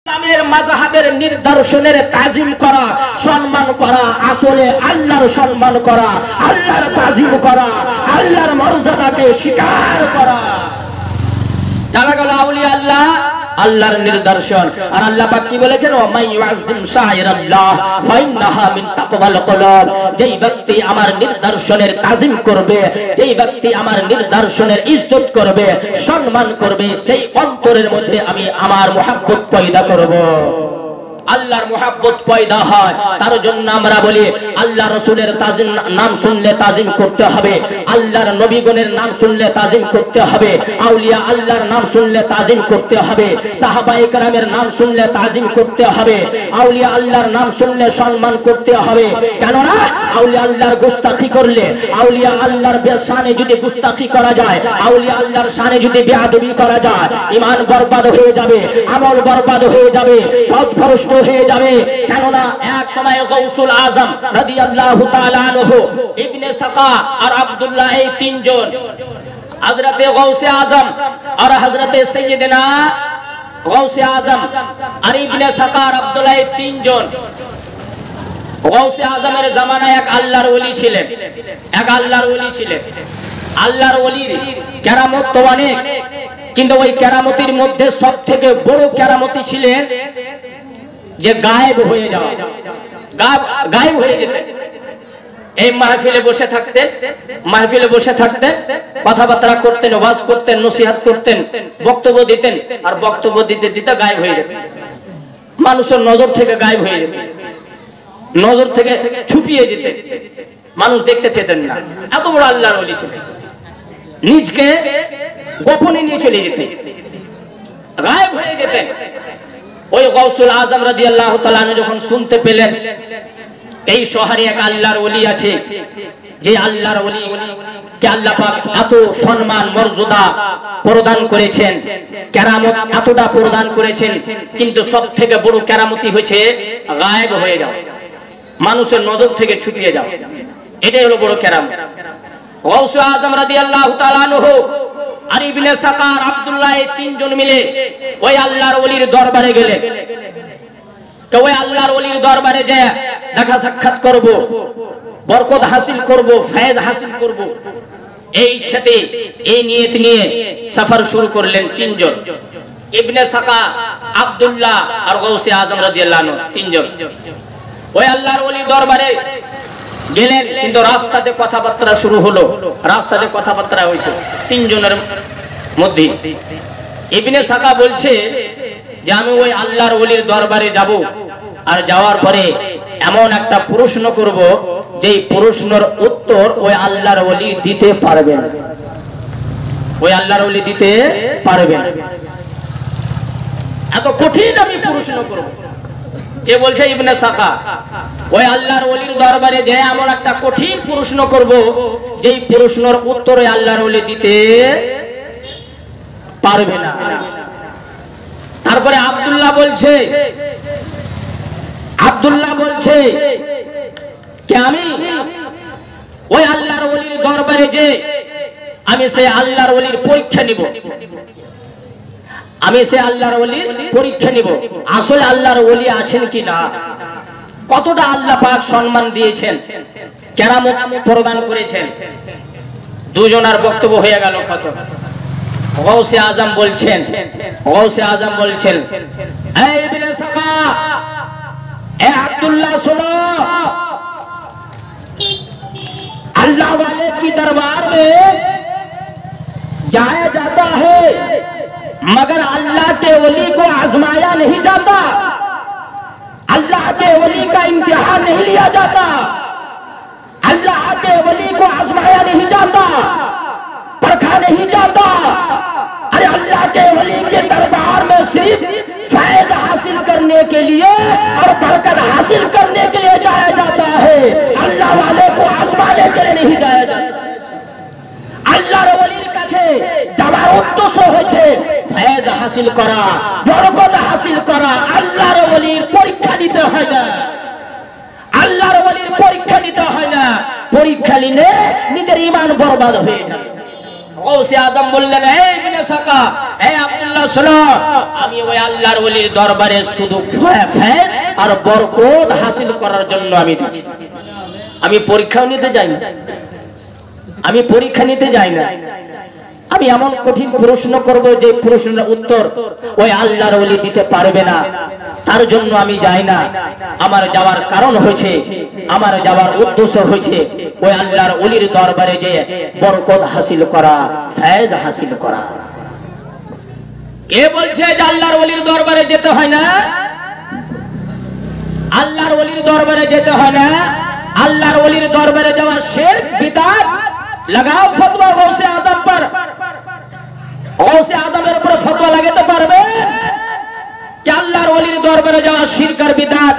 ইসলামের মাযহাবের নিদর্শনের তাজিম করা, সম্মান করা, আসলে আল্লাহর সম্মান করা, আল্লাহর তাজিম করা, আল্লাহর মর্যাদাকে স্বীকার করা। জানা গেল আউলিয়া আল্লাহ আল্লাহর নিদর্শন। আর আল্লাহ পাক কি বলেছেন, ওয়া মান ইউআযিম শাইরাল্লাহ ফাইন্নাহা মিন তাকওয়াল কুলুব। যেই ব্যক্তি আমার নিদর্শনের তাজিম করবে, যেই ব্যক্তি আমার নিদর্শনের ইজ্জত করবে, সম্মান করবে, সেই অন্তরের মধ্যে আমি আমার মুহাব্বত পয়দা করব। আল্লাহর মুহাব্বত পয়দা হয়। তার জন্য আমরা বলি আল্লাহ রাসূলের তাজিম নাম শুনলে তাজিম করতে হবে, আল্লাহর নবীগণের নাম শুনলে তাজিম করতে হবে, আউলিয়া আল্লাহর নাম শুনলে তাজিম করতে হবে, সাহাবায়ে কেরামের নাম শুনলে তাজিম করতে হবে, আউলিয়া আল্লাহর নাম শুনলে সম্মান করতে হবে। কেননা আউলিয়া আল্লাহর গুস্তাখি করলে, আউলিয়া আল্লাহর শানে যদি গুস্তাখি করা যায়, আউলিয়া আল্লাহর শানে যদি বেয়াদবি করা যায়, ঈমান বরবাদ হয়ে যাবে, আমল বরবাদ হয়ে যাবে, পথভ্রষ্ট হয়ে যাবে। কেননা এক সময় গাউসুল আজম রাদিয়াল্লাহু তাআলা আনহু, ইবনে সাকা আর আব্দুল্লাহ, এই তিনজন, হযরতে গাউসে আজম আর হযরতে সাইয়্যিদিনা গাউসে আজম আর ইবনে সাকা আর আব্দুল্লাহ, এই তিনজন গাউসে আজমের জামানায় এক আল্লাহর ওলি ছিলেন, এক আল্লাহর ওলি ছিলেন। আল্লাহর ওলির কেরামত তো অনেক, কিন্তু ওই কেরামতির মধ্যে সবথেকে বড় কেরামতি ছিলেন যে গায়েব হয়ে যাওয়া, গায়েব হয়ে যেতেন। এই মাহফিলে বসে থাকতেন, মাহফিলে বসে থাকতেন, কথাবার্তা করতেন, ওয়াজ করতেন, নসিহত করতেন, বক্তব্য দিতেন, আর বক্তব্য দিতে দিতে গায়েব হয়ে যেতেন। মানুষের নজর থেকে গায়েব হয়ে যেতেন, নজর থেকে ছুপিয়ে যেতেন, মানুষ দেখতে পেতেন না। এত বড় আল্লাহর ওলি ছিলেন, নিজকে গোপনে নিয়ে চলে যেতেন, গায়েব হয়ে যেতেন। ওই গাউসুল আজম রাদিয়াল্লাহু তাআলা যখন শুনতে পেলেন এই শহরে এক আল্লাহর ওলি আছে, যে আল্লাহর ওলি কে আল্লাহ পাক এত সম্মান মর্যাদা প্রদান করেছেন, কেরামত এতটা প্রদান করেছেন, কিন্তু সবথেকে বড় কেরামতি হয়েছে গায়েব হয়ে যাওয়া, মানুষের নজর থেকে ছুটিয়ে যাওয়া। এটাই হলো বড় কেরামত। গাউসুল আজম রাদিয়াল্লাহু তাআলা আনহু আর ইবনে সাকা আর আব্দুল্লাহ, এই তিনজন মিলে ওই আল্লাহর ওলির দরবারে গেলেন। তো ওই আল্লাহর ওলির দরবারে যে দেখা সাক্ষাৎ করব, বরকত হাসিল করব, ফয়েজ হাসিল করব, এই ইচ্ছাতে, এই নিয়ত নিয়ে সফর শুরু করলেন তিনজন, ইবনে সাকা, আব্দুল্লাহ আর গাউসে আজম রাদিয়াল্লাহু আনহু, তিনজন ওই আল্লাহর ওলির দরবারে গেলেন। কিন্তু রাস্তাতে কথাবার্তা শুরু হলো, রাস্তাতে কথাবার্তা হয়েছে তিনজনের মধ্যে। ইবনে সাকা বলছে যে আমি ওই আল্লাহর ওলির দরবারে যাব, আর যাওয়ার পরে এমন একটা প্রশ্ন করব, যেই প্রশ্নের উত্তর ওই আল্লাহর ওলি দিতে পারবেন, ওই আল্লাহর ওলি দিতে পারবেন। এত কঠিন আমি প্রশ্ন করব। কে বলছে? ইবনে সাকা। ওই আল্লাহর ওলির দরবারে যে এমন একটা কঠিন প্রশ্ন করব, যেই প্রশ্নের উত্তর ওই আল্লাহর ওলি দিতে পারবে না। তারপরে আব্দুল্লাহ বলছে, আব্দুল্লাহ বলছে কে আমি ওই আল্লাহর ওলির দরবারে যে আমি সেই আল্লাহর ওলির পরীক্ষা নিব, আমি সে আল্লাহর ওলির পরীক্ষা নিব, আসলে আল্লাহর ওলি আছেন কি না, কতটা আল্লাহ পাক সম্মান দিয়েছেন, কেরামত প্রদান করেছেন। দুজনের বক্তব্য হয়ে গেল খতম। গাউসে আজম বলছেন, গাউসে আজম বলছেন, এই ইবনে সাকা, ए अब्दुल्ला सुनो, अल्लाह वाले की दरबार में जाया जाता है, मगर अल्लाह के वली को आजमाया नहीं जाता, अल्लाह के वली का इम्तिहान नहीं लिया जाता, अल्लाह के वली को आजमाया नहीं जाता, परखा नहीं जाता। अरे अल्लाह के वली के दरबार में सिर्फ फैज हासिल करने के लिए और बरकत हासिल करने के लिए जाया जाता है, अल्लाह वाले को आजमाने के लिए नहीं जाया जाता। আল্লাহর ওলির কাছে যাওয়ার উদ্দেশ্য হচ্ছে ফয়েজ হাসিল করা, বরকত হাসিল করা। আল্লাহর ওলির পরীক্ষা নিতে হয় না, আল্লাহর ওলির পরীক্ষা নিতে হয় না। পরীক্ষা নিলে নিজের ঈমান বরবাদ হয়ে যাবে। গৌসে আজম বললেন, এই ইবনে সাকা, এই আব্দুল্লাহ শোনো, আমি ওই আল্লাহর ওলির দরবারে শুধু ফয়েজ আর বরকত হাসিল করার জন্য আমি যাচ্ছি। আমি পরীক্ষা নিতে যাই না, আমি পরীক্ষা নিতে যাই না। আমি এমন কঠিন প্রশ্ন করব যে প্রশ্নের উত্তর ওই আল্লাহর ওলি দিতে পারবে না, তার জন্য আমি যাই না। আমার যাওয়ার কারণ হয়েছে, আমার যাওয়ার উদ্দেশ্য হয়েছে ওই আল্লাহর ওলির দরবারে যে বরকত হাসিল করা, ফয়েজ হাসিল করা। কে বলছে যে আল্লাহর ওলির দরবারে যেতে হয় না? আল্লাহর ওলির দরবারে যেতে হয় না। আল্লাহর ওলির দরবারে যাওয়া শিরক বিদআত। লাগাও ফতোয়া গৌসে আজম पर। গৌসে আজমের উপর ফতোয়া লাগাতে পারবে কি আল্লাহর ওলির দরবারে যাওয়া শিরক আর বিদআত?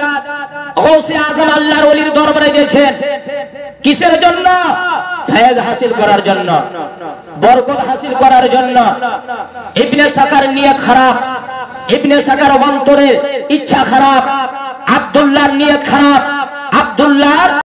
গৌসে আজম আল্লাহর ওলির দরবারে গেছেন কিসের জন্য? ফয়েজ হাসিল করার জন্য, বরকত হাসিল করার জন্য। ইবনে সাকার নিয়ত খারাপ, ইবনে সাকার অন্তরের ইচ্ছা খারাপ, আব্দুল্লাহর নিয়ত খারাপ। আব্দুল্লাহর